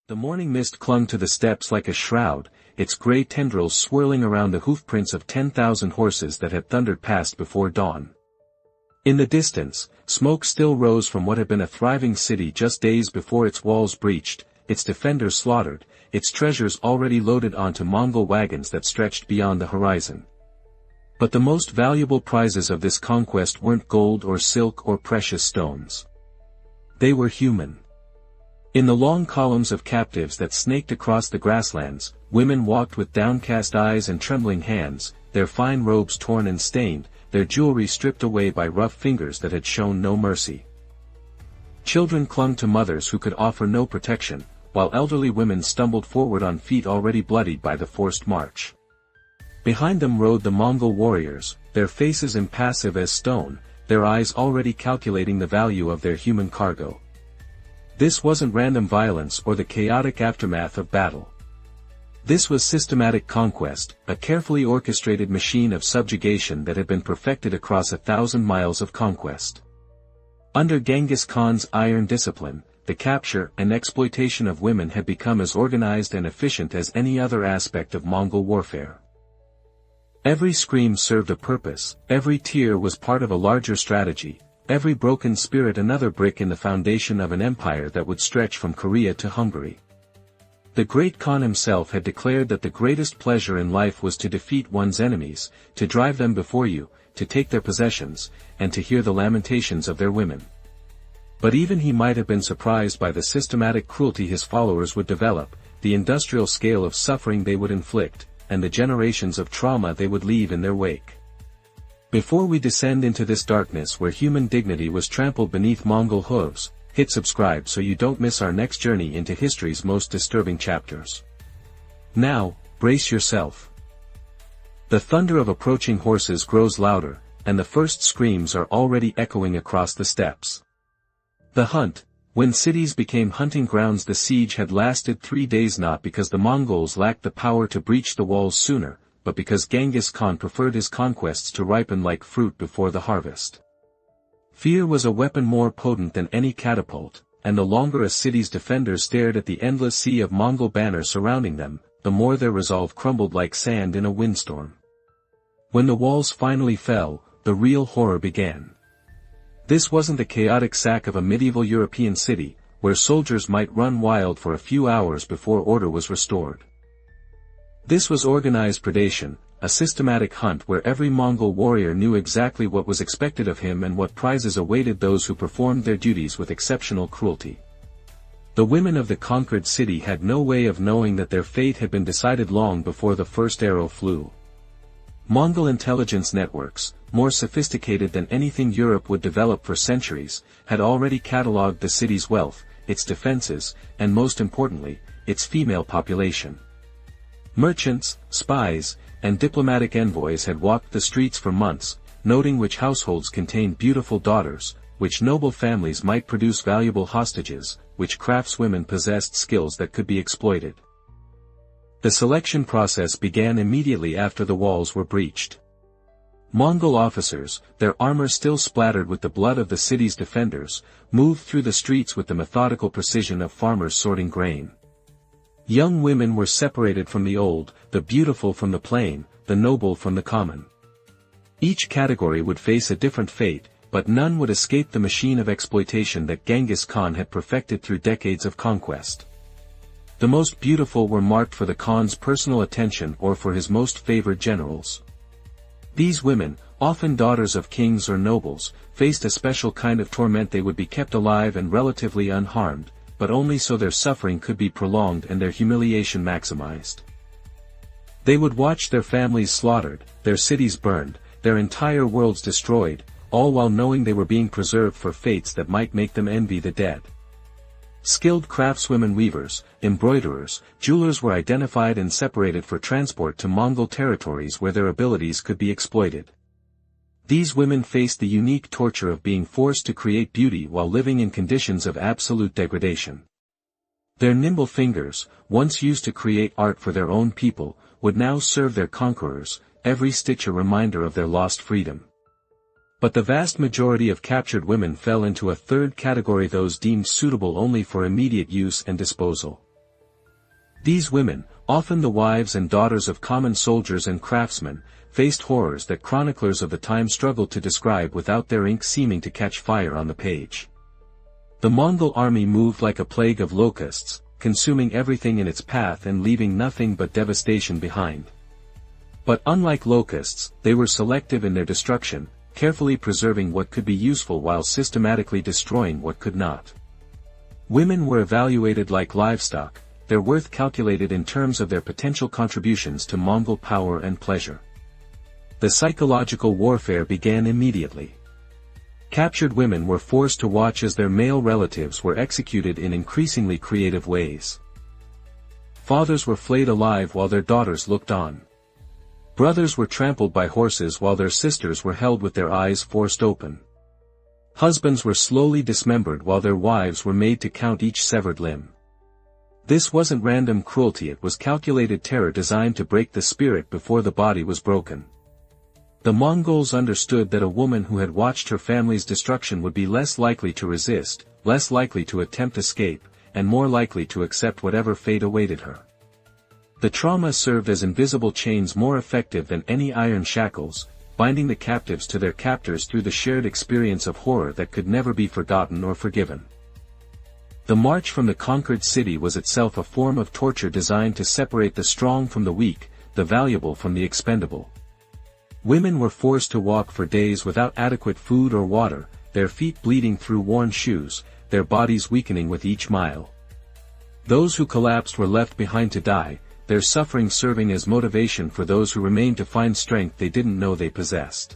The morning mist clung to the steppes like a shroud, its grey tendrils swirling around the hoofprints of 10,000 horses that had thundered past before dawn. In the distance, smoke still rose from what had been a thriving city just days before its walls breached, its defenders slaughtered, its treasures already loaded onto Mongol wagons that stretched beyond the horizon. But the most valuable prizes of this conquest weren't gold or silk or precious stones. They were human. In the long columns of captives that snaked across the grasslands, women walked with downcast eyes and trembling hands, their fine robes torn and stained, their jewelry stripped away by rough fingers that had shown no mercy. Children clung to mothers who could offer no protection, while elderly women stumbled forward on feet already bloodied by the forced march. Behind them rode the Mongol warriors, their faces impassive as stone, their eyes already calculating the value of their human cargo. This wasn't random violence or the chaotic aftermath of battle. This was systematic conquest, a carefully orchestrated machine of subjugation that had been perfected across 1,000 miles of conquest. Under Genghis Khan's iron discipline, the capture and exploitation of women had become as organized and efficient as any other aspect of Mongol warfare. Every scream served a purpose, every tear was part of a larger strategy, every broken spirit another brick in the foundation of an empire that would stretch from Korea to Hungary. The great Khan himself had declared that the greatest pleasure in life was to defeat one's enemies, to drive them before you, to take their possessions, and to hear the lamentations of their women. But even he might have been surprised by the systematic cruelty his followers would develop, the industrial scale of suffering they would inflict, and the generations of trauma they would leave in their wake. Before we descend into this darkness where human dignity was trampled beneath Mongol hooves, hit subscribe so you don't miss our next journey into history's most disturbing chapters. Now, brace yourself. The thunder of approaching horses grows louder, and the first screams are already echoing across the steppes. The hunt. When cities became hunting grounds, the siege had lasted 3 days, not because the Mongols lacked the power to breach the walls sooner, but because Genghis Khan preferred his conquests to ripen like fruit before the harvest. Fear was a weapon more potent than any catapult, and the longer a city's defenders stared at the endless sea of Mongol banners surrounding them, the more their resolve crumbled like sand in a windstorm. When the walls finally fell, the real horror began. This wasn't the chaotic sack of a medieval European city, where soldiers might run wild for a few hours before order was restored. This was organized predation, a systematic hunt where every Mongol warrior knew exactly what was expected of him and what prizes awaited those who performed their duties with exceptional cruelty. The women of the conquered city had no way of knowing that their fate had been decided long before the first arrow flew. Mongol intelligence networks, more sophisticated than anything Europe would develop for centuries, had already catalogued the city's wealth, its defenses, and most importantly, its female population. Merchants, spies, and diplomatic envoys had walked the streets for months, noting which households contained beautiful daughters, which noble families might produce valuable hostages, which craftswomen possessed skills that could be exploited. The selection process began immediately after the walls were breached. Mongol officers, their armor still splattered with the blood of the city's defenders, moved through the streets with the methodical precision of farmers sorting grain. Young women were separated from the old, the beautiful from the plain, the noble from the common. Each category would face a different fate, but none would escape the machine of exploitation that Genghis Khan had perfected through decades of conquest. The most beautiful were marked for the Khan's personal attention or for his most favored generals. These women, often daughters of kings or nobles, faced a special kind of torment. They would be kept alive and relatively unharmed, but only so their suffering could be prolonged and their humiliation maximized. They would watch their families slaughtered, their cities burned, their entire worlds destroyed, all while knowing they were being preserved for fates that might make them envy the dead. Skilled craftswomen, weavers, embroiderers, jewelers were identified and separated for transport to Mongol territories where their abilities could be exploited. These women faced the unique torture of being forced to create beauty while living in conditions of absolute degradation. Their nimble fingers, once used to create art for their own people, would now serve their conquerors, every stitch a reminder of their lost freedom. But the vast majority of captured women fell into a third category, those deemed suitable only for immediate use and disposal. These women, often the wives and daughters of common soldiers and craftsmen, faced horrors that chroniclers of the time struggled to describe without their ink seeming to catch fire on the page. The Mongol army moved like a plague of locusts, consuming everything in its path and leaving nothing but devastation behind. But unlike locusts, they were selective in their destruction, carefully preserving what could be useful while systematically destroying what could not. Women were evaluated like livestock, their worth calculated in terms of their potential contributions to Mongol power and pleasure. The psychological warfare began immediately. Captured women were forced to watch as their male relatives were executed in increasingly creative ways. Fathers were flayed alive while their daughters looked on. Brothers were trampled by horses while their sisters were held with their eyes forced open. Husbands were slowly dismembered while their wives were made to count each severed limb. This wasn't random cruelty, it was calculated terror designed to break the spirit before the body was broken. The Mongols understood that a woman who had watched her family's destruction would be less likely to resist, less likely to attempt escape, and more likely to accept whatever fate awaited her. The trauma served as invisible chains more effective than any iron shackles, binding the captives to their captors through the shared experience of horror that could never be forgotten or forgiven. The march from the conquered city was itself a form of torture designed to separate the strong from the weak, the valuable from the expendable. Women were forced to walk for days without adequate food or water, their feet bleeding through worn shoes, their bodies weakening with each mile. Those who collapsed were left behind to die, their suffering serving as motivation for those who remained to find strength they didn't know they possessed.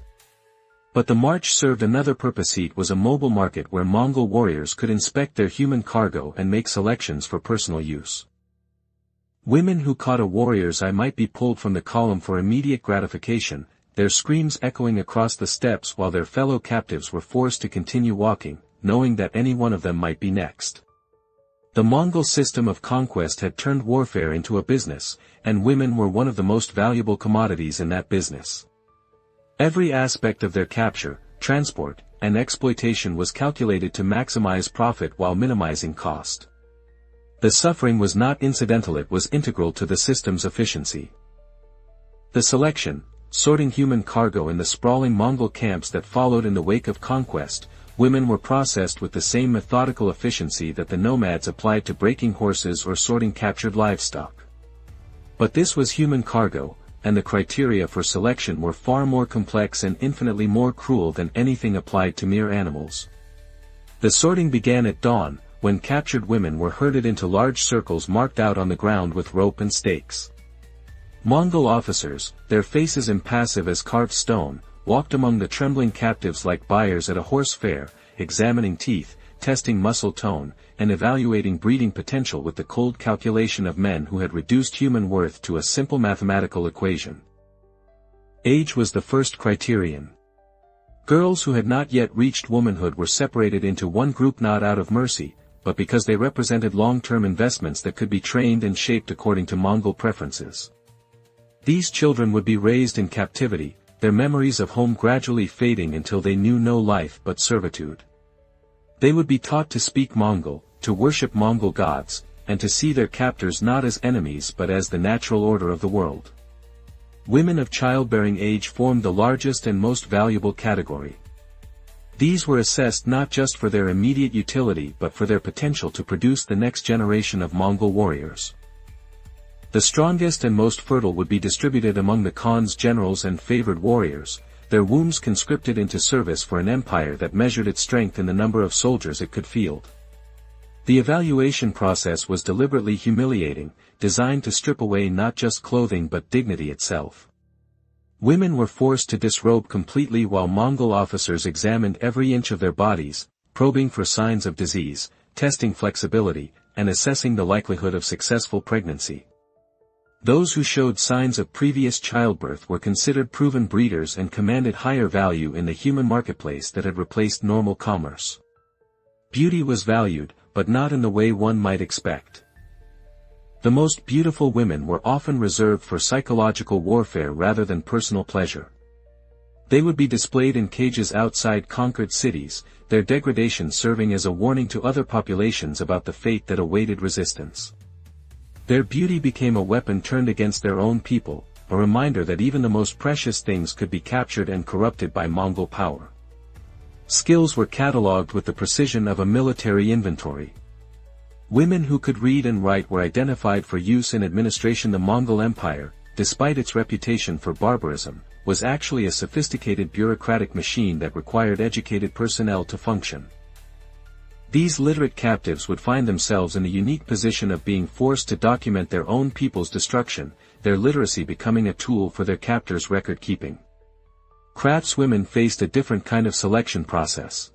But the march served another purpose. It was a mobile market where Mongol warriors could inspect their human cargo and make selections for personal use. Women who caught a warrior's eye might be pulled from the column for immediate gratification, their screams echoing across the steppes while their fellow captives were forced to continue walking, knowing that any one of them might be next. The Mongol system of conquest had turned warfare into a business, and women were one of the most valuable commodities in that business. Every aspect of their capture, transport, and exploitation was calculated to maximize profit while minimizing cost. The suffering was not incidental, it was integral to the system's efficiency. The selection, sorting human cargo in the sprawling Mongol camps that followed in the wake of conquest, women were processed with the same methodical efficiency that the nomads applied to breaking horses or sorting captured livestock. But this was human cargo, and the criteria for selection were far more complex and infinitely more cruel than anything applied to mere animals. The sorting began at dawn, when captured women were herded into large circles marked out on the ground with rope and stakes. Mongol officers, their faces impassive as carved stone, walked among the trembling captives like buyers at a horse fair, examining teeth, testing muscle tone, and evaluating breeding potential with the cold calculation of men who had reduced human worth to a simple mathematical equation. Age was the first criterion. Girls who had not yet reached womanhood were separated into one group not out of mercy, but because they represented long-term investments that could be trained and shaped according to Mongol preferences. These children would be raised in captivity, their memories of home gradually fading until they knew no life but servitude. They would be taught to speak Mongol, to worship Mongol gods, and to see their captors not as enemies but as the natural order of the world. Women of childbearing age formed the largest and most valuable category. These were assessed not just for their immediate utility but for their potential to produce the next generation of Mongol warriors. The strongest and most fertile would be distributed among the Khan's generals and favored warriors, their wombs conscripted into service for an empire that measured its strength in the number of soldiers it could field. The evaluation process was deliberately humiliating, designed to strip away not just clothing but dignity itself. Women were forced to disrobe completely while Mongol officers examined every inch of their bodies, probing for signs of disease, testing flexibility, and assessing the likelihood of successful pregnancy. Those who showed signs of previous childbirth were considered proven breeders and commanded higher value in the human marketplace that had replaced normal commerce. Beauty was valued, but not in the way one might expect. The most beautiful women were often reserved for psychological warfare rather than personal pleasure. They would be displayed in cages outside conquered cities, their degradation serving as a warning to other populations about the fate that awaited resistance. Their beauty became a weapon turned against their own people, a reminder that even the most precious things could be captured and corrupted by Mongol power. Skills were catalogued with the precision of a military inventory. Women who could read and write were identified for use in administration. The Mongol Empire, despite its reputation for barbarism, was actually a sophisticated bureaucratic machine that required educated personnel to function. These literate captives would find themselves in a unique position of being forced to document their own people's destruction, their literacy becoming a tool for their captors' record-keeping. Craftswomen faced a different kind of selection process.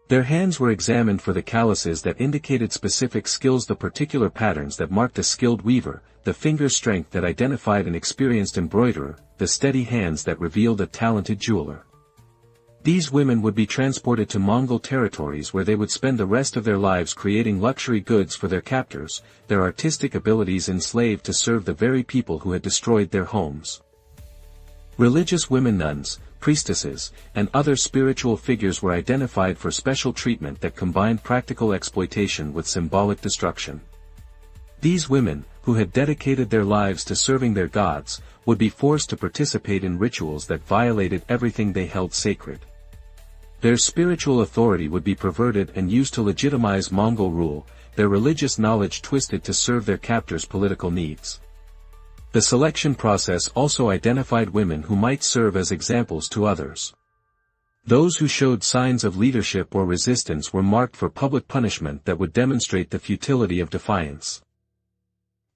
Their hands were examined for the calluses that indicated specific skills, the particular patterns that marked a skilled weaver, the finger strength that identified an experienced embroiderer, the steady hands that revealed a talented jeweler. These women would be transported to Mongol territories where they would spend the rest of their lives creating luxury goods for their captors, their artistic abilities enslaved to serve the very people who had destroyed their homes. Religious women, nuns, priestesses, and other spiritual figures were identified for special treatment that combined practical exploitation with symbolic destruction. These women, who had dedicated their lives to serving their gods, would be forced to participate in rituals that violated everything they held sacred. Their spiritual authority would be perverted and used to legitimize Mongol rule, their religious knowledge twisted to serve their captors' political needs. The selection process also identified women who might serve as examples to others. Those who showed signs of leadership or resistance were marked for public punishment that would demonstrate the futility of defiance.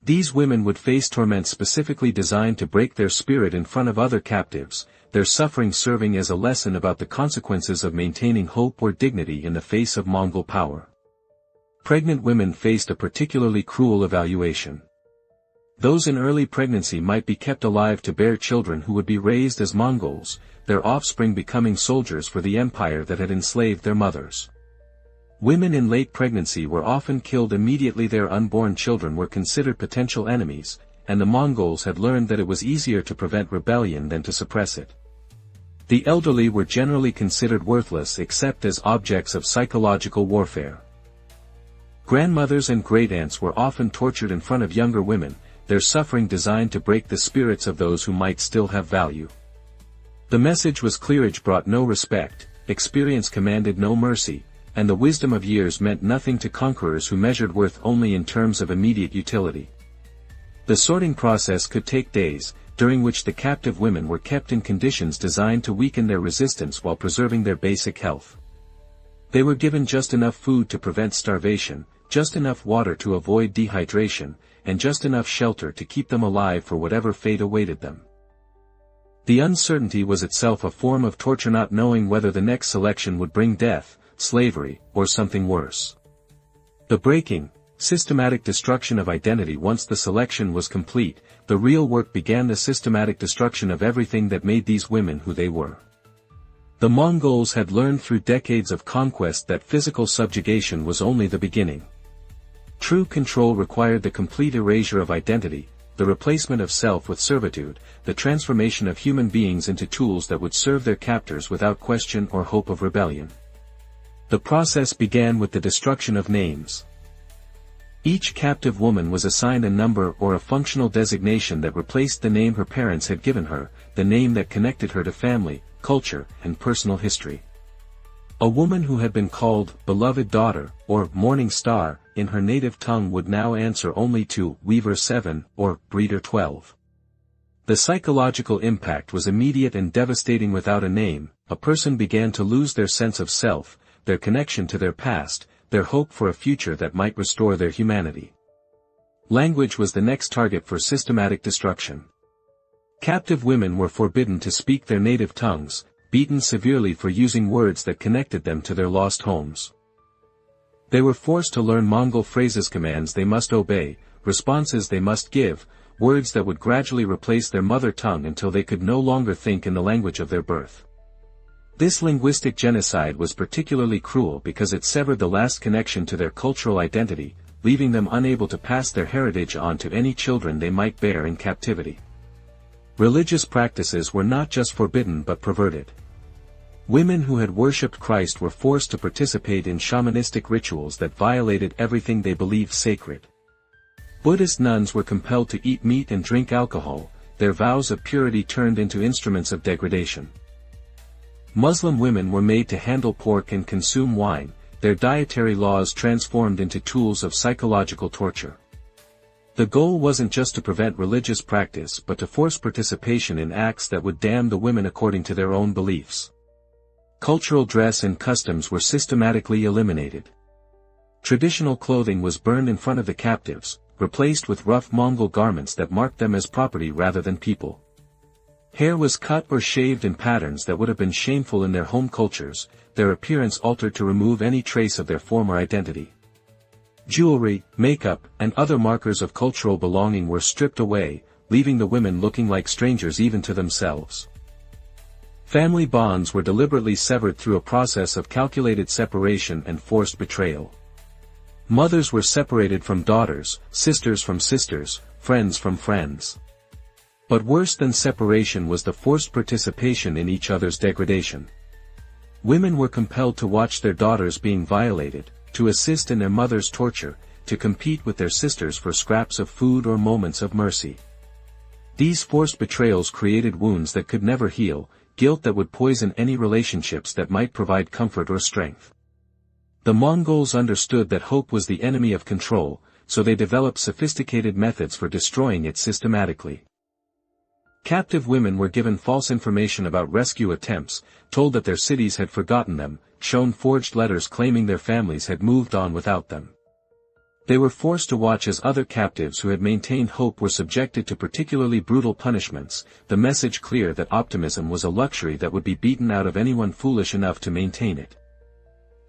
These women would face torment specifically designed to break their spirit in front of other captives, their suffering serving as a lesson about the consequences of maintaining hope or dignity in the face of Mongol power. Pregnant women faced a particularly cruel evaluation. Those in early pregnancy might be kept alive to bear children who would be raised as Mongols, their offspring becoming soldiers for the empire that had enslaved their mothers. Women in late pregnancy were often killed immediately. Their unborn children were considered potential enemies, and the Mongols had learned that it was easier to prevent rebellion than to suppress it. The elderly were generally considered worthless except as objects of psychological warfare. Grandmothers and great-aunts were often tortured in front of younger women, their suffering designed to break the spirits of those who might still have value. The message was clear: age brought no respect, experience commanded no mercy, and the wisdom of years meant nothing to conquerors who measured worth only in terms of immediate utility. The sorting process could take days, during which the captive women were kept in conditions designed to weaken their resistance while preserving their basic health. They were given just enough food to prevent starvation, just enough water to avoid dehydration, and just enough shelter to keep them alive for whatever fate awaited them. The uncertainty was itself a form of torture, not knowing whether the next selection would bring death, slavery, or something worse. The breaking, systematic destruction of identity. Once the selection was complete, the real work began: the systematic destruction of everything that made these women who they were. The Mongols had learned through decades of conquest that physical subjugation was only the beginning. True control required the complete erasure of identity, the replacement of self with servitude, the transformation of human beings into tools that would serve their captors without question or hope of rebellion. The process began with the destruction of names. Each captive woman was assigned a number or a functional designation that replaced the name her parents had given her, the name that connected her to family, culture, and personal history. A woman who had been called beloved daughter, or morning star, in her native tongue would now answer only to Weaver 7, or Breeder 12. The psychological impact was immediate and devastating. Without a name, a person began to lose their sense of self, their connection to their past, their hope for a future that might restore their humanity. Language was the next target for systematic destruction. Captive women were forbidden to speak their native tongues, beaten severely for using words that connected them to their lost homes. They were forced to learn Mongol phrases, commands they must obey, responses they must give, words that would gradually replace their mother tongue until they could no longer think in the language of their birth. This linguistic genocide was particularly cruel because it severed the last connection to their cultural identity, leaving them unable to pass their heritage on to any children they might bear in captivity. Religious practices were not just forbidden but perverted. Women who had worshipped Christ were forced to participate in shamanistic rituals that violated everything they believed sacred. Buddhist nuns were compelled to eat meat and drink alcohol, their vows of purity turned into instruments of degradation. Muslim women were made to handle pork and consume wine, their dietary laws transformed into tools of psychological torture. The goal wasn't just to prevent religious practice but to force participation in acts that would damn the women according to their own beliefs. Cultural dress and customs were systematically eliminated. Traditional clothing was burned in front of the captives, replaced with rough Mongol garments that marked them as property rather than people. Hair was cut or shaved in patterns that would have been shameful in their home cultures, their appearance altered to remove any trace of their former identity. Jewelry, makeup, and other markers of cultural belonging were stripped away, leaving the women looking like strangers even to themselves. Family bonds were deliberately severed through a process of calculated separation and forced betrayal. Mothers were separated from daughters, sisters from sisters, friends from friends. But worse than separation was the forced participation in each other's degradation. Women were compelled to watch their daughters being violated, to assist in their mother's torture, to compete with their sisters for scraps of food or moments of mercy. These forced betrayals created wounds that could never heal, guilt that would poison any relationships that might provide comfort or strength. The Mongols understood that hope was the enemy of control, so they developed sophisticated methods for destroying it systematically. Captive women were given false information about rescue attempts, told that their cities had forgotten them, shown forged letters claiming their families had moved on without them. They were forced to watch as other captives who had maintained hope were subjected to particularly brutal punishments, the message clear that optimism was a luxury that would be beaten out of anyone foolish enough to maintain it.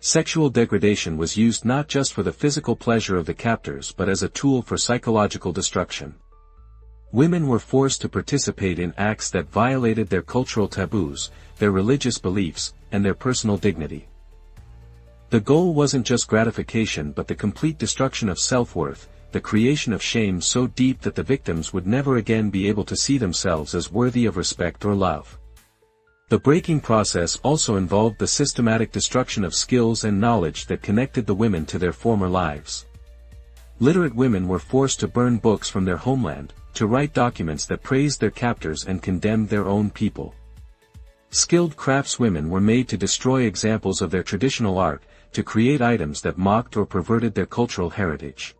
Sexual degradation was used not just for the physical pleasure of the captors but as a tool for psychological destruction. Women were forced to participate in acts that violated their cultural taboos, their religious beliefs, and their personal dignity. The goal wasn't just gratification but the complete destruction of self-worth, the creation of shame so deep that the victims would never again be able to see themselves as worthy of respect or love. The breaking process also involved the systematic destruction of skills and knowledge that connected the women to their former lives. Literate women were forced to burn books from their homeland, to write documents that praised their captors and condemned their own people. Skilled craftswomen were made to destroy examples of their traditional art, to create items that mocked or perverted their cultural heritage.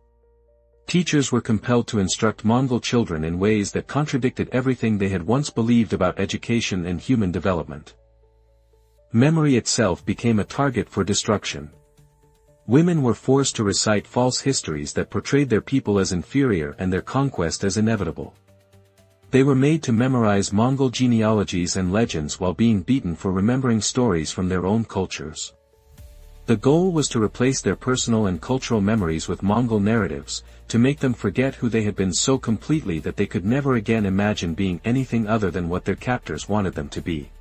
Teachers were compelled to instruct Mongol children in ways that contradicted everything they had once believed about education and human development. Memory itself became a target for destruction. Women were forced to recite false histories that portrayed their people as inferior and their conquest as inevitable. They were made to memorize Mongol genealogies and legends while being beaten for remembering stories from their own cultures. The goal was to replace their personal and cultural memories with Mongol narratives, to make them forget who they had been so completely that they could never again imagine being anything other than what their captors wanted them to be.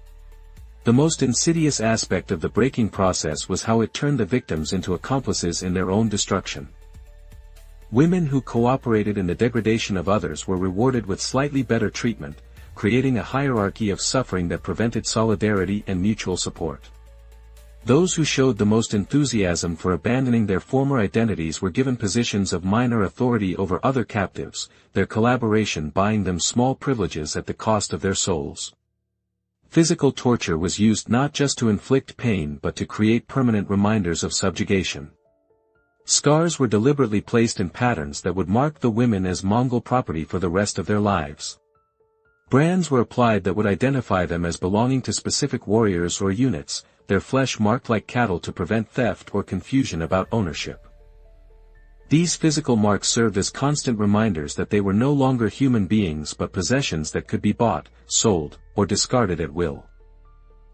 The most insidious aspect of the breaking process was how it turned the victims into accomplices in their own destruction. Women who cooperated in the degradation of others were rewarded with slightly better treatment, creating a hierarchy of suffering that prevented solidarity and mutual support. Those who showed the most enthusiasm for abandoning their former identities were given positions of minor authority over other captives, their collaboration buying them small privileges at the cost of their souls. Physical torture was used not just to inflict pain but to create permanent reminders of subjugation. Scars were deliberately placed in patterns that would mark the women as Mongol property for the rest of their lives. Brands were applied that would identify them as belonging to specific warriors or units, their flesh marked like cattle to prevent theft or confusion about ownership. These physical marks served as constant reminders that they were no longer human beings but possessions that could be bought, sold, or discarded at will.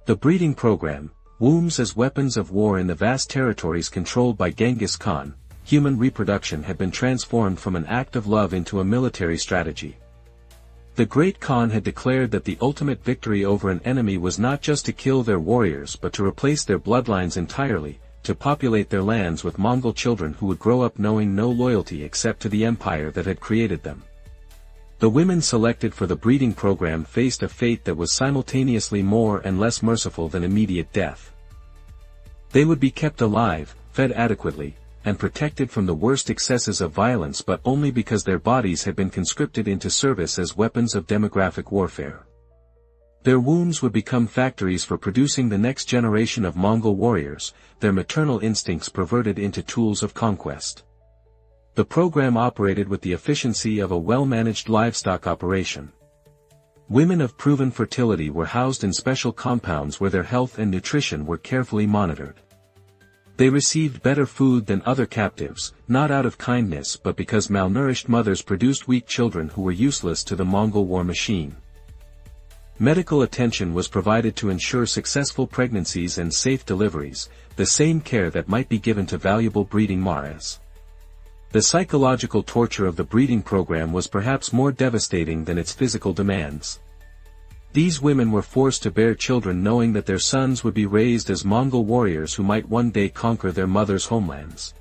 The breeding program, wombs as weapons of war in the vast territories controlled by Genghis Khan, human reproduction had been transformed from an act of love into a military strategy. The Great Khan had declared that the ultimate victory over an enemy was not just to kill their warriors but to replace their bloodlines entirely, to populate their lands with Mongol children who would grow up knowing no loyalty except to the empire that had created them. The women selected for the breeding program faced a fate that was simultaneously more and less merciful than immediate death. They would be kept alive, fed adequately, and protected from the worst excesses of violence, but only because their bodies had been conscripted into service as weapons of demographic warfare. Their wombs would become factories for producing the next generation of Mongol warriors, their maternal instincts perverted into tools of conquest. The program operated with the efficiency of a well-managed livestock operation. Women of proven fertility were housed in special compounds where their health and nutrition were carefully monitored. They received better food than other captives, not out of kindness but because malnourished mothers produced weak children who were useless to the Mongol war machine. Medical attention was provided to ensure successful pregnancies and safe deliveries, the same care that might be given to valuable breeding mares. The psychological torture of the breeding program was perhaps more devastating than its physical demands. These women were forced to bear children knowing that their sons would be raised as Mongol warriors who might one day conquer their mothers' homelands.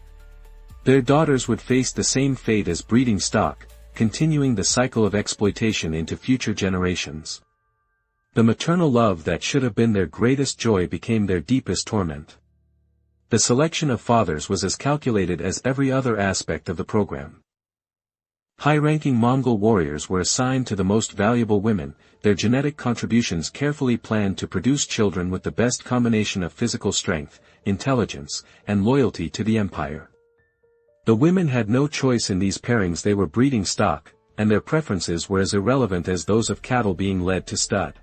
Their daughters would face the same fate as breeding stock, continuing the cycle of exploitation into future generations. The maternal love that should have been their greatest joy became their deepest torment. The selection of fathers was as calculated as every other aspect of the program. High-ranking Mongol warriors were assigned to the most valuable women, their genetic contributions carefully planned to produce children with the best combination of physical strength, intelligence, and loyalty to the empire. The women had no choice in these pairings. They were breeding stock, and their preferences were as irrelevant as those of cattle being led to stud.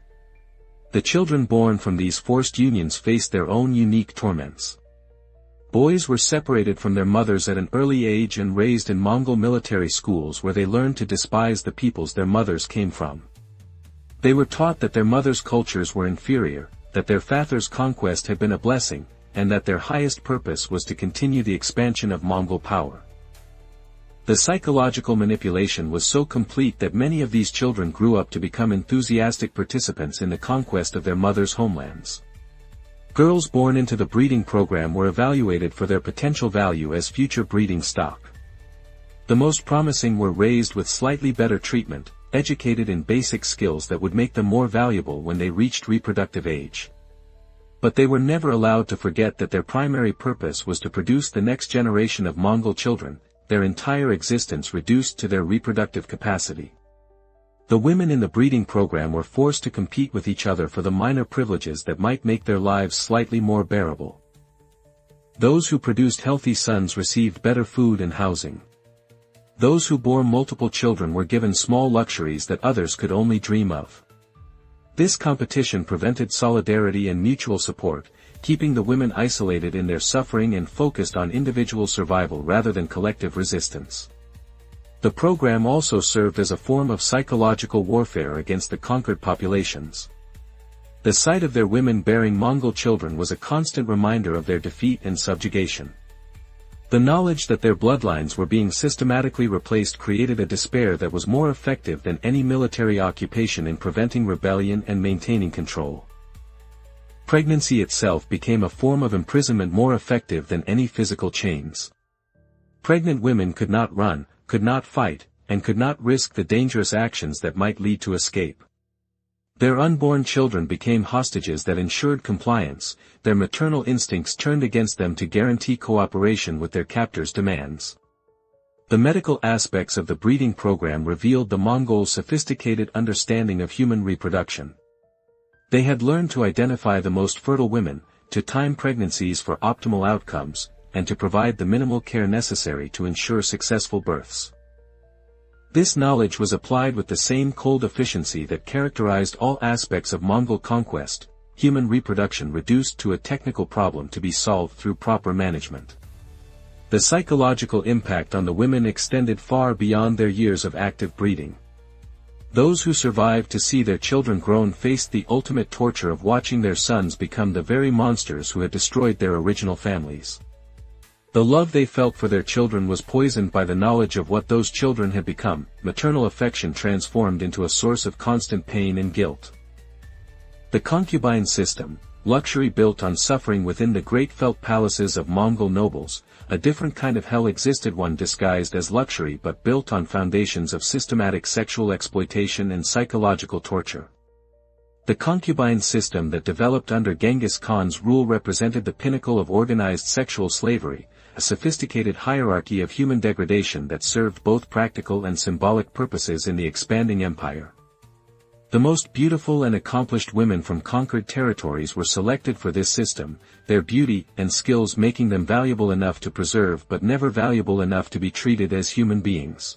The children born from these forced unions faced their own unique torments. Boys were separated from their mothers at an early age and raised in Mongol military schools where they learned to despise the peoples their mothers came from. They were taught that their mothers' cultures were inferior, that their fathers' conquest had been a blessing, and that their highest purpose was to continue the expansion of Mongol power. The psychological manipulation was so complete that many of these children grew up to become enthusiastic participants in the conquest of their mothers' homelands. Girls born into the breeding program were evaluated for their potential value as future breeding stock. The most promising were raised with slightly better treatment, educated in basic skills that would make them more valuable when they reached reproductive age. But they were never allowed to forget that their primary purpose was to produce the next generation of Mongol children, their entire existence reduced to their reproductive capacity. The women in the breeding program were forced to compete with each other for the minor privileges that might make their lives slightly more bearable. Those who produced healthy sons received better food and housing. Those who bore multiple children were given small luxuries that others could only dream of. This competition prevented solidarity and mutual support, keeping the women isolated in their suffering and focused on individual survival rather than collective resistance. The program also served as a form of psychological warfare against the conquered populations. The sight of their women bearing Mongol children was a constant reminder of their defeat and subjugation. The knowledge that their bloodlines were being systematically replaced created a despair that was more effective than any military occupation in preventing rebellion and maintaining control. Pregnancy itself became a form of imprisonment more effective than any physical chains. Pregnant women could not run, could not fight, and could not risk the dangerous actions that might lead to escape. Their unborn children became hostages that ensured compliance, their maternal instincts turned against them to guarantee cooperation with their captors' demands. The medical aspects of the breeding program revealed the Mongols' sophisticated understanding of human reproduction. They had learned to identify the most fertile women, to time pregnancies for optimal outcomes, and to provide the minimal care necessary to ensure successful births. This knowledge was applied with the same cold efficiency that characterized all aspects of Mongol conquest, human reproduction reduced to a technical problem to be solved through proper management. The psychological impact on the women extended far beyond their years of active breeding. Those who survived to see their children grown faced the ultimate torture of watching their sons become the very monsters who had destroyed their original families. The love they felt for their children was poisoned by the knowledge of what those children had become, maternal affection transformed into a source of constant pain and guilt. The concubine system, luxury built on suffering within the great felt palaces of Mongol nobles, a different kind of hell existed, one disguised as luxury but built on foundations of systematic sexual exploitation and psychological torture. The concubine system that developed under Genghis Khan's rule represented the pinnacle of organized sexual slavery, a sophisticated hierarchy of human degradation that served both practical and symbolic purposes in the expanding empire. The most beautiful and accomplished women from conquered territories were selected for this system, their beauty and skills making them valuable enough to preserve but never valuable enough to be treated as human beings.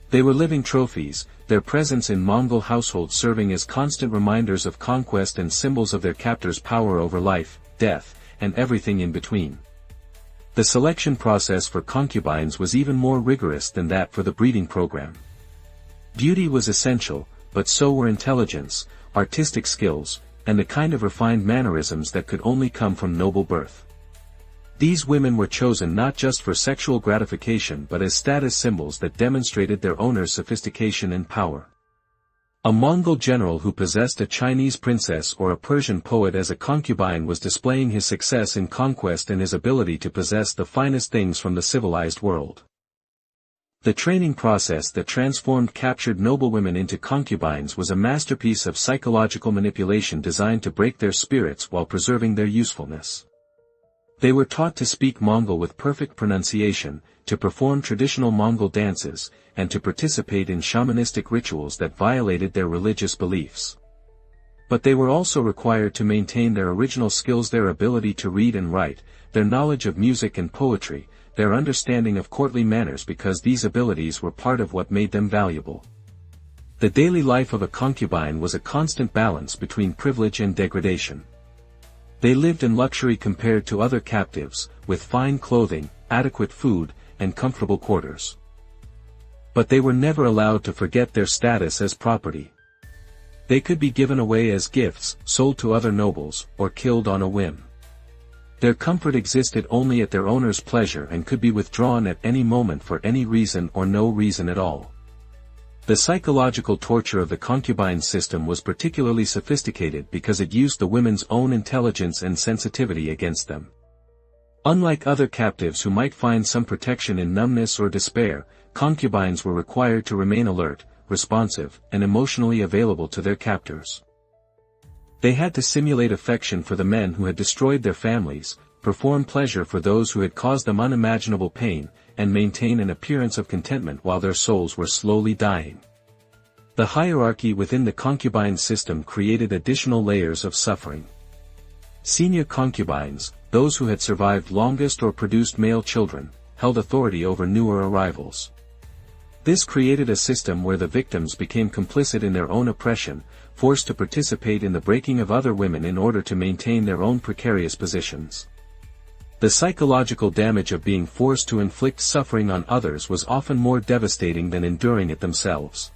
They were living trophies, their presence in Mongol households serving as constant reminders of conquest and symbols of their captors' power over life, death, and everything in between. The selection process for concubines was even more rigorous than that for the breeding program. Beauty was essential, but so were intelligence, artistic skills, and the kind of refined mannerisms that could only come from noble birth. These women were chosen not just for sexual gratification but as status symbols that demonstrated their owner's sophistication and power. A Mongol general who possessed a Chinese princess or a Persian poet as a concubine was displaying his success in conquest and his ability to possess the finest things from the civilized world. The training process that transformed captured noblewomen into concubines was a masterpiece of psychological manipulation designed to break their spirits while preserving their usefulness. They were taught to speak Mongol with perfect pronunciation, to perform traditional Mongol dances, and to participate in shamanistic rituals that violated their religious beliefs. But they were also required to maintain their original skills, their ability to read and write, their knowledge of music and poetry, their understanding of courtly manners, because these abilities were part of what made them valuable. The daily life of a concubine was a constant balance between privilege and degradation. They lived in luxury compared to other captives, with fine clothing, adequate food, and comfortable quarters. But they were never allowed to forget their status as property. They could be given away as gifts, sold to other nobles, or killed on a whim. Their comfort existed only at their owner's pleasure and could be withdrawn at any moment for any reason or no reason at all. The psychological torture of the concubine system was particularly sophisticated because it used the women's own intelligence and sensitivity against them. Unlike other captives who might find some protection in numbness or despair, concubines were required to remain alert, responsive, and emotionally available to their captors. They had to simulate affection for the men who had destroyed their families, perform pleasure for those who had caused them unimaginable pain, and maintain an appearance of contentment while their souls were slowly dying. The hierarchy within the concubine system created additional layers of suffering. Senior concubines, those who had survived longest or produced male children, held authority over newer arrivals. This created a system where the victims became complicit in their own oppression, forced to participate in the breaking of other women in order to maintain their own precarious positions. The psychological damage of being forced to inflict suffering on others was often more devastating than enduring it themselves.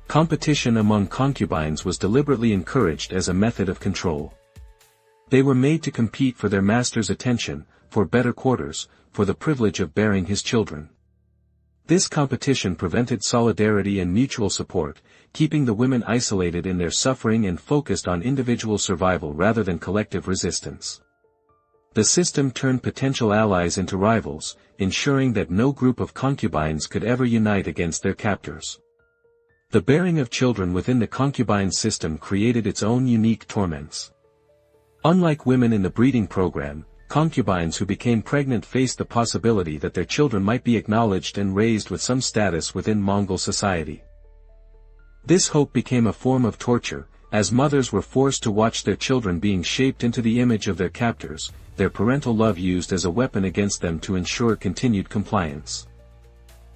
Competition among concubines was deliberately encouraged as a method of control. They were made to compete for their master's attention, for better quarters, for the privilege of bearing his children. This competition prevented solidarity and mutual support, keeping the women isolated in their suffering and focused on individual survival rather than collective resistance. The system turned potential allies into rivals, ensuring that no group of concubines could ever unite against their captors. The bearing of children within the concubine system created its own unique torments. Unlike women in the breeding program, concubines who became pregnant faced the possibility that their children might be acknowledged and raised with some status within Mongol society. This hope became a form of torture, as mothers were forced to watch their children being shaped into the image of their captors, their parental love used as a weapon against them to ensure continued compliance.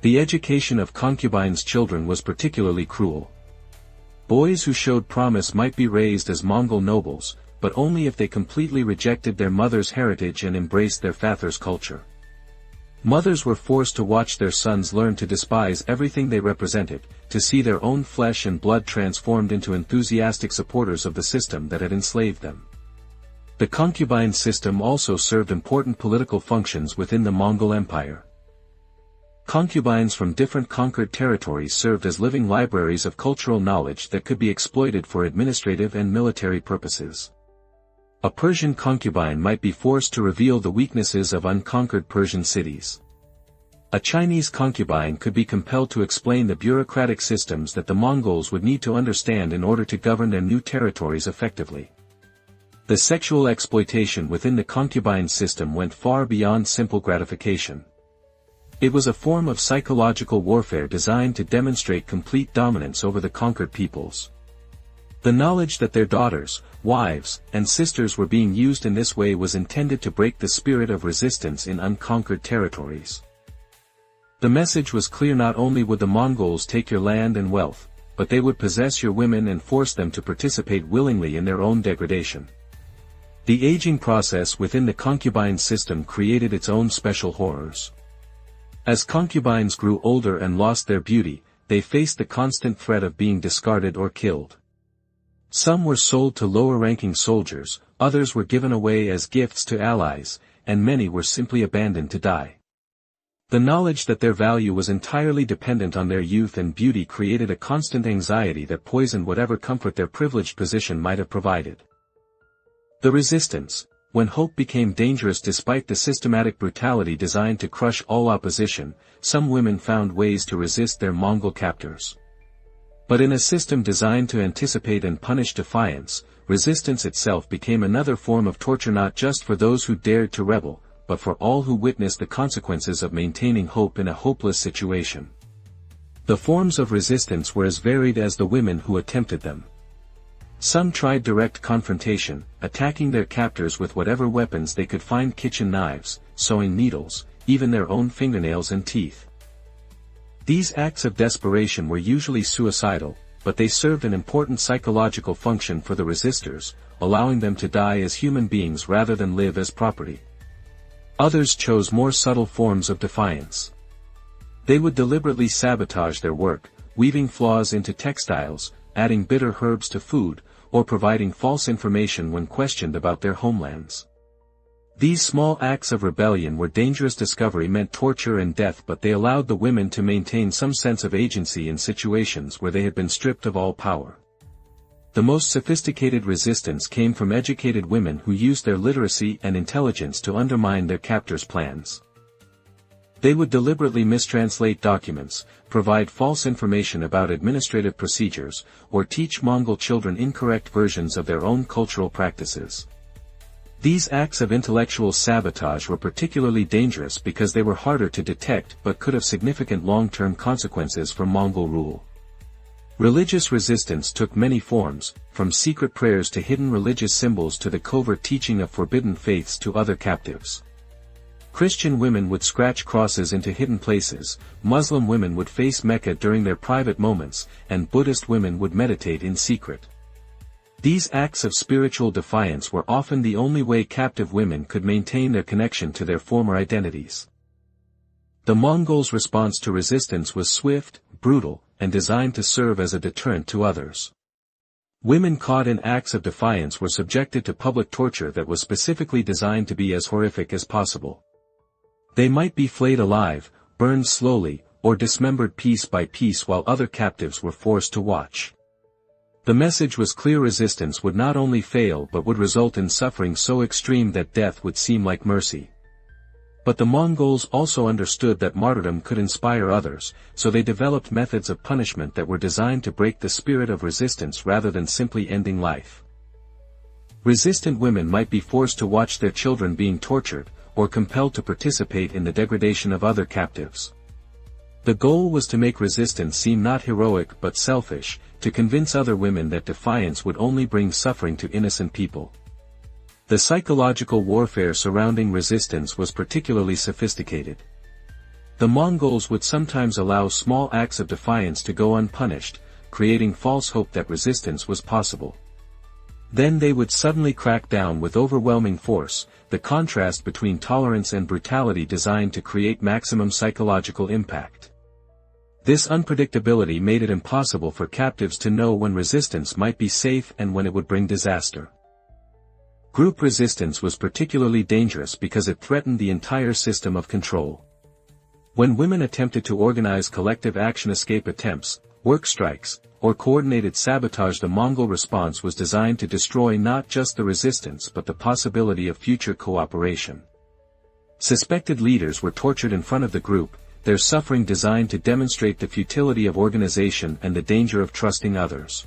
The education of concubines' children was particularly cruel. Boys who showed promise might be raised as Mongol nobles, but only if they completely rejected their mother's heritage and embraced their father's culture. Mothers were forced to watch their sons learn to despise everything they represented, to see their own flesh and blood transformed into enthusiastic supporters of the system that had enslaved them. The concubine system also served important political functions within the Mongol Empire. Concubines from different conquered territories served as living libraries of cultural knowledge that could be exploited for administrative and military purposes. A Persian concubine might be forced to reveal the weaknesses of unconquered Persian cities. A Chinese concubine could be compelled to explain the bureaucratic systems that the Mongols would need to understand in order to govern their new territories effectively. The sexual exploitation within the concubine system went far beyond simple gratification. It was a form of psychological warfare designed to demonstrate complete dominance over the conquered peoples. The knowledge that their daughters, wives, and sisters were being used in this way was intended to break the spirit of resistance in unconquered territories. The message was clear: not only would the Mongols take your land and wealth, but they would possess your women and force them to participate willingly in their own degradation. The aging process within the concubine system created its own special horrors. As concubines grew older and lost their beauty, they faced the constant threat of being discarded or killed. Some were sold to lower-ranking soldiers, others were given away as gifts to allies, and many were simply abandoned to die. The knowledge that their value was entirely dependent on their youth and beauty created a constant anxiety that poisoned whatever comfort their privileged position might have provided. The resistance. When hope became dangerous despite the systematic brutality designed to crush all opposition, some women found ways to resist their Mongol captors. But in a system designed to anticipate and punish defiance, resistance itself became another form of torture, not just for those who dared to rebel, but for all who witnessed the consequences of maintaining hope in a hopeless situation. The forms of resistance were as varied as the women who attempted them. Some tried direct confrontation, attacking their captors with whatever weapons they could find: kitchen knives, sewing needles, even their own fingernails and teeth. These acts of desperation were usually suicidal, but they served an important psychological function for the resistors, allowing them to die as human beings rather than live as property. Others chose more subtle forms of defiance. They would deliberately sabotage their work, weaving flaws into textiles, adding bitter herbs to food, or providing false information when questioned about their homelands. These small acts of rebellion were dangerous. Discovery meant torture and death, but they allowed the women to maintain some sense of agency in situations where they had been stripped of all power. The most sophisticated resistance came from educated women who used their literacy and intelligence to undermine their captors' plans. They would deliberately mistranslate documents, provide false information about administrative procedures, or teach Mongol children incorrect versions of their own cultural practices. These acts of intellectual sabotage were particularly dangerous because they were harder to detect but could have significant long-term consequences for Mongol rule. Religious resistance took many forms, from secret prayers to hidden religious symbols to the covert teaching of forbidden faiths to other captives. Christian women would scratch crosses into hidden places, Muslim women would face Mecca during their private moments, and Buddhist women would meditate in secret. These acts of spiritual defiance were often the only way captive women could maintain their connection to their former identities. The Mongols' response to resistance was swift, brutal, and designed to serve as a deterrent to others. Women caught in acts of defiance were subjected to public torture that was specifically designed to be as horrific as possible. They might be flayed alive, burned slowly, or dismembered piece by piece while other captives were forced to watch. The message was clear: resistance would not only fail but would result in suffering so extreme that death would seem like mercy. But the Mongols also understood that martyrdom could inspire others, so they developed methods of punishment that were designed to break the spirit of resistance rather than simply ending life. Resistant women might be forced to watch their children being tortured, or compelled to participate in the degradation of other captives. The goal was to make resistance seem not heroic but selfish, to convince other women that defiance would only bring suffering to innocent people. The psychological warfare surrounding resistance was particularly sophisticated. The Mongols would sometimes allow small acts of defiance to go unpunished, creating false hope that resistance was possible. Then they would suddenly crack down with overwhelming force, the contrast between tolerance and brutality designed to create maximum psychological impact. This unpredictability made it impossible for captives to know when resistance might be safe and when it would bring disaster. Group resistance was particularly dangerous because it threatened the entire system of control. When women attempted to organize collective action, escape attempts, work strikes, or coordinated sabotage, the Mongol response was designed to destroy not just the resistance but the possibility of future cooperation. Suspected leaders were tortured in front of the group, their suffering designed to demonstrate the futility of organization and the danger of trusting others.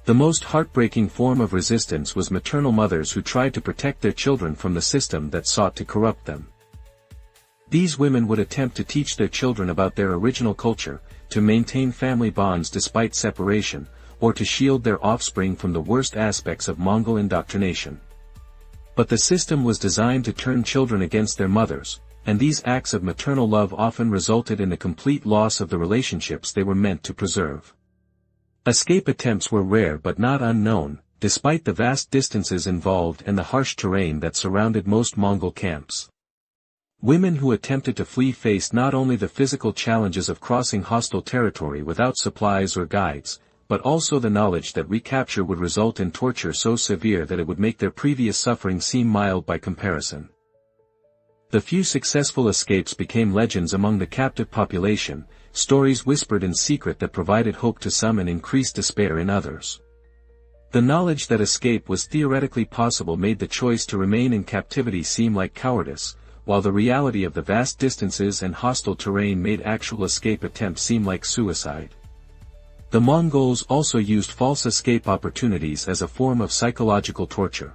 The most heartbreaking form of resistance was maternal mothers who tried to protect their children from the system that sought to corrupt them. These women would attempt to teach their children about their original culture, to maintain family bonds despite separation, or to shield their offspring from the worst aspects of Mongol indoctrination. But the system was designed to turn children against their mothers, and these acts of maternal love often resulted in the complete loss of the relationships they were meant to preserve. Escape attempts were rare but not unknown, despite the vast distances involved and the harsh terrain that surrounded most Mongol camps. Women who attempted to flee faced not only the physical challenges of crossing hostile territory without supplies or guides, but also the knowledge that recapture would result in torture so severe that it would make their previous suffering seem mild by comparison. The few successful escapes became legends among the captive population, stories whispered in secret that provided hope to some and increased despair in others. The knowledge that escape was theoretically possible made the choice to remain in captivity seem like cowardice, while the reality of the vast distances and hostile terrain made actual escape attempts seem like suicide. The Mongols also used false escape opportunities as a form of psychological torture.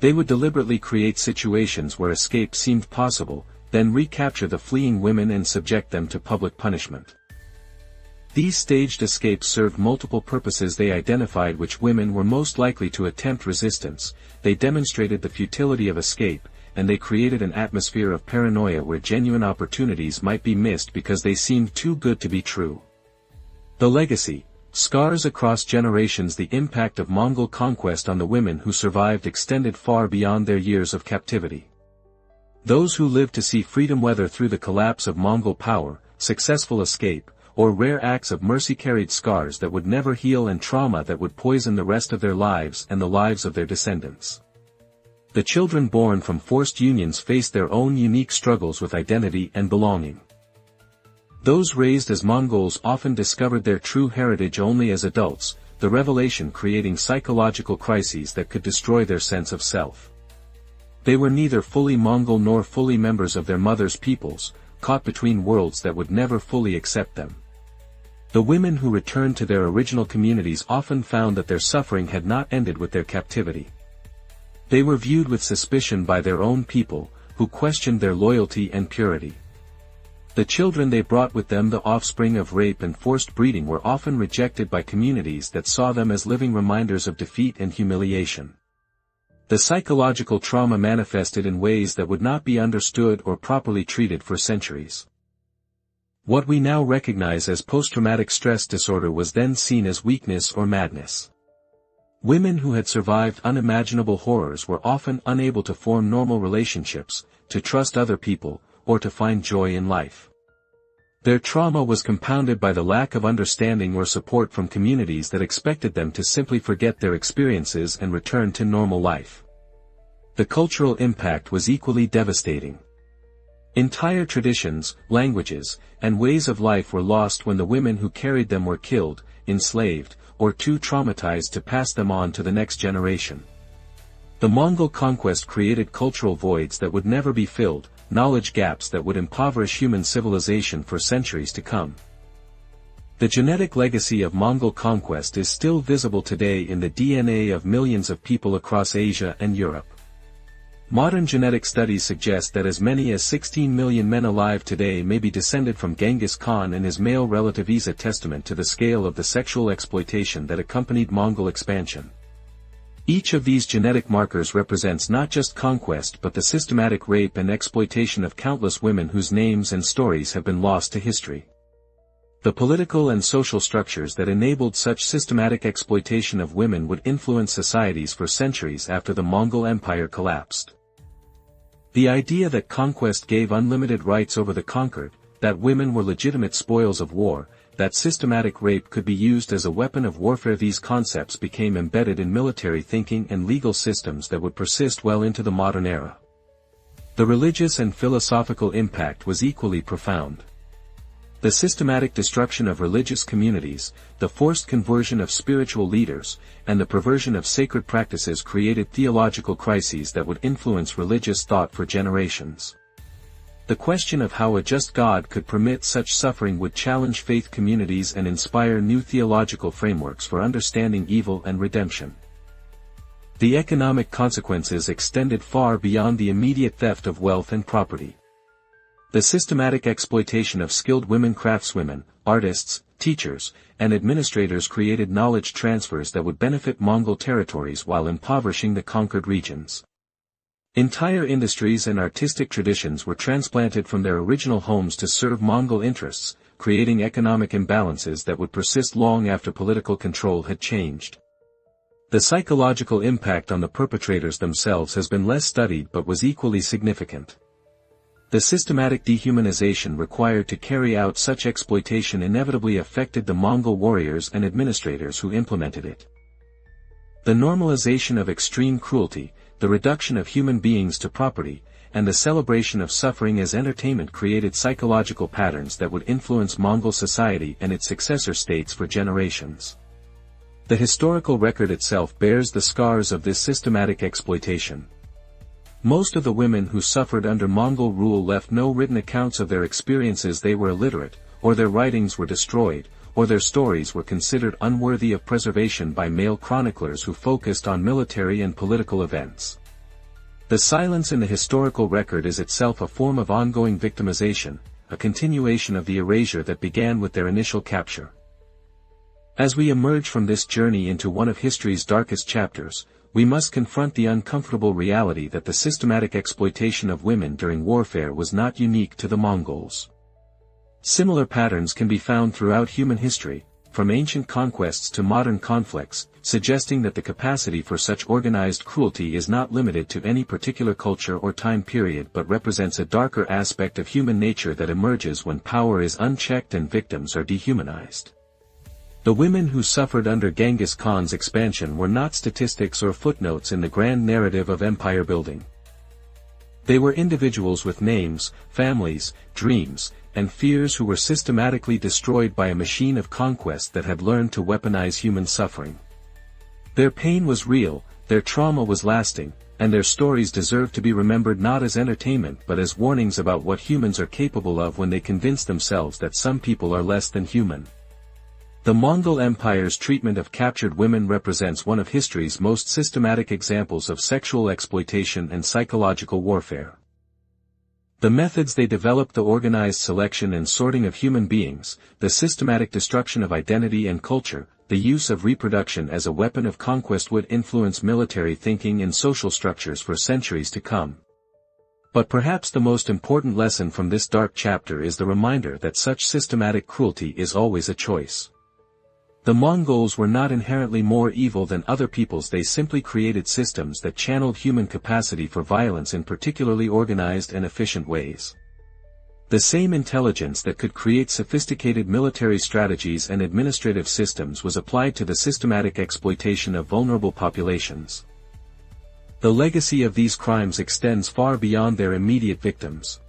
They would deliberately create situations where escape seemed possible, then recapture the fleeing women and subject them to public punishment. These staged escapes served multiple purposes. They identified which women were most likely to attempt resistance, they demonstrated the futility of escape, and they created an atmosphere of paranoia where genuine opportunities might be missed because they seemed too good to be true. The legacy, scars across generations. The impact of Mongol conquest on the women who survived extended far beyond their years of captivity. Those who lived to see freedom, whether through the collapse of Mongol power, successful escape, or rare acts of mercy, carried scars that would never heal and trauma that would poison the rest of their lives and the lives of their descendants. The children born from forced unions faced their own unique struggles with identity and belonging. Those raised as Mongols often discovered their true heritage only as adults, the revelation creating psychological crises that could destroy their sense of self. They were neither fully Mongol nor fully members of their mother's peoples, caught between worlds that would never fully accept them. The women who returned to their original communities often found that their suffering had not ended with their captivity. They were viewed with suspicion by their own people, who questioned their loyalty and purity. The children they brought with them, the offspring of rape and forced breeding, were often rejected by communities that saw them as living reminders of defeat and humiliation. The psychological trauma manifested in ways that would not be understood or properly treated for centuries. What we now recognize as post-traumatic stress disorder was then seen as weakness or madness. Women who had survived unimaginable horrors were often unable to form normal relationships, to trust other people, or to find joy in life. Their trauma was compounded by the lack of understanding or support from communities that expected them to simply forget their experiences and return to normal life. The cultural impact was equally devastating. Entire traditions, languages, and ways of life were lost when the women who carried them were killed, enslaved, or too traumatized to pass them on to the next generation. The Mongol conquest created cultural voids that would never be filled, knowledge gaps that would impoverish human civilization for centuries to come. The genetic legacy of Mongol conquest is still visible today in the DNA of millions of people across Asia and Europe. Modern genetic studies suggest that as many as 16 million men alive today may be descended from Genghis Khan and his male relative, a testament to the scale of the sexual exploitation that accompanied Mongol expansion. Each of these genetic markers represents not just conquest but the systematic rape and exploitation of countless women whose names and stories have been lost to history. The political and social structures that enabled such systematic exploitation of women would influence societies for centuries after the Mongol Empire collapsed. The idea that conquest gave unlimited rights over the conquered, that women were legitimate spoils of war, that systematic rape could be used as a weapon of warfare, these concepts became embedded in military thinking and legal systems that would persist well into the modern era. The religious and philosophical impact was equally profound. The systematic destruction of religious communities, the forced conversion of spiritual leaders, and the perversion of sacred practices created theological crises that would influence religious thought for generations. The question of how a just God could permit such suffering would challenge faith communities and inspire new theological frameworks for understanding evil and redemption. The economic consequences extended far beyond the immediate theft of wealth and property. The systematic exploitation of skilled women craftswomen, artists, teachers, and administrators created knowledge transfers that would benefit Mongol territories while impoverishing the conquered regions. Entire industries and artistic traditions were transplanted from their original homes to serve Mongol interests, creating economic imbalances that would persist long after political control had changed. The psychological impact on the perpetrators themselves has been less studied but was equally significant. The systematic dehumanization required to carry out such exploitation inevitably affected the Mongol warriors and administrators who implemented it. The normalization of extreme cruelty, the reduction of human beings to property, and the celebration of suffering as entertainment created psychological patterns that would influence Mongol society and its successor states for generations. The historical record itself bears the scars of this systematic exploitation. Most of the women who suffered under Mongol rule left no written accounts of their experiences. They were illiterate, or their writings were destroyed, or their stories were considered unworthy of preservation by male chroniclers who focused on military and political events. The silence in the historical record is itself a form of ongoing victimization, a continuation of the erasure that began with their initial capture. As we emerge from this journey into one of history's darkest chapters, we must confront the uncomfortable reality that the systematic exploitation of women during warfare was not unique to the Mongols. Similar patterns can be found throughout human history, from ancient conquests to modern conflicts, suggesting that the capacity for such organized cruelty is not limited to any particular culture or time period but represents a darker aspect of human nature that emerges when power is unchecked and victims are dehumanized. The women who suffered under Genghis Khan's expansion were not statistics or footnotes in the grand narrative of empire building. They were individuals with names, families, dreams, and fears who were systematically destroyed by a machine of conquest that had learned to weaponize human suffering. Their pain was real, their trauma was lasting, and their stories deserve to be remembered not as entertainment but as warnings about what humans are capable of when they convince themselves that some people are less than human. The Mongol Empire's treatment of captured women represents one of history's most systematic examples of sexual exploitation and psychological warfare. The methods they developed, the organized selection and sorting of human beings, the systematic destruction of identity and culture, the use of reproduction as a weapon of conquest would influence military thinking and social structures for centuries to come. But perhaps the most important lesson from this dark chapter is the reminder that such systematic cruelty is always a choice. The Mongols were not inherently more evil than other peoples. They simply created systems that channeled human capacity for violence in particularly organized and efficient ways. The same intelligence that could create sophisticated military strategies and administrative systems was applied to the systematic exploitation of vulnerable populations. The legacy of these crimes extends far beyond their immediate victims.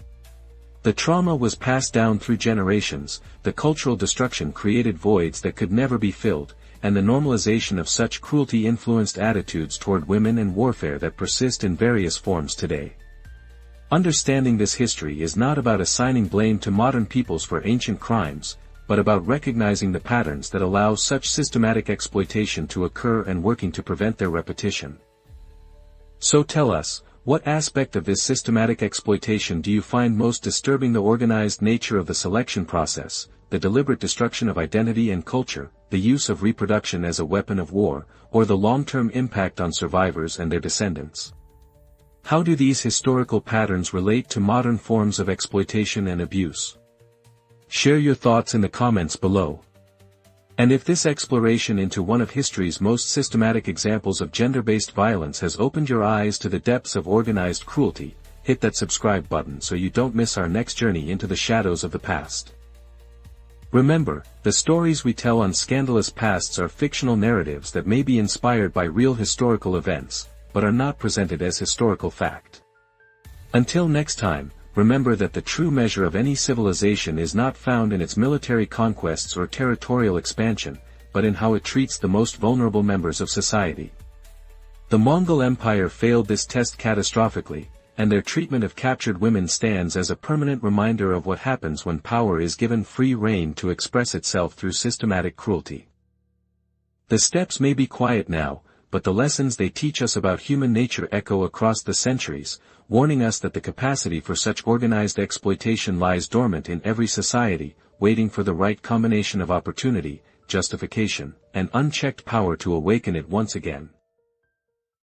The trauma was passed down through generations, the cultural destruction created voids that could never be filled, and the normalization of such cruelty influenced attitudes toward women and warfare that persist in various forms today. Understanding this history is not about assigning blame to modern peoples for ancient crimes, but about recognizing the patterns that allow such systematic exploitation to occur and working to prevent their repetition. So tell us, what aspect of this systematic exploitation do you find most disturbing? The organized nature of the selection process, the deliberate destruction of identity and culture, the use of reproduction as a weapon of war, or the long-term impact on survivors and their descendants? How do these historical patterns relate to modern forms of exploitation and abuse? Share your thoughts in the comments below. And if this exploration into one of history's most systematic examples of gender-based violence has opened your eyes to the depths of organized cruelty, hit that subscribe button so you don't miss our next journey into the shadows of the past. Remember, the stories we tell on Scandalous Pasts are fictional narratives that may be inspired by real historical events, but are not presented as historical fact. Until next time, remember that the true measure of any civilization is not found in its military conquests or territorial expansion, but in how it treats the most vulnerable members of society. The Mongol Empire failed this test catastrophically, and their treatment of captured women stands as a permanent reminder of what happens when power is given free rein to express itself through systematic cruelty. The steppes may be quiet now, but the lessons they teach us about human nature echo across the centuries, warning us that the capacity for such organized exploitation lies dormant in every society, waiting for the right combination of opportunity, justification, and unchecked power to awaken it once again.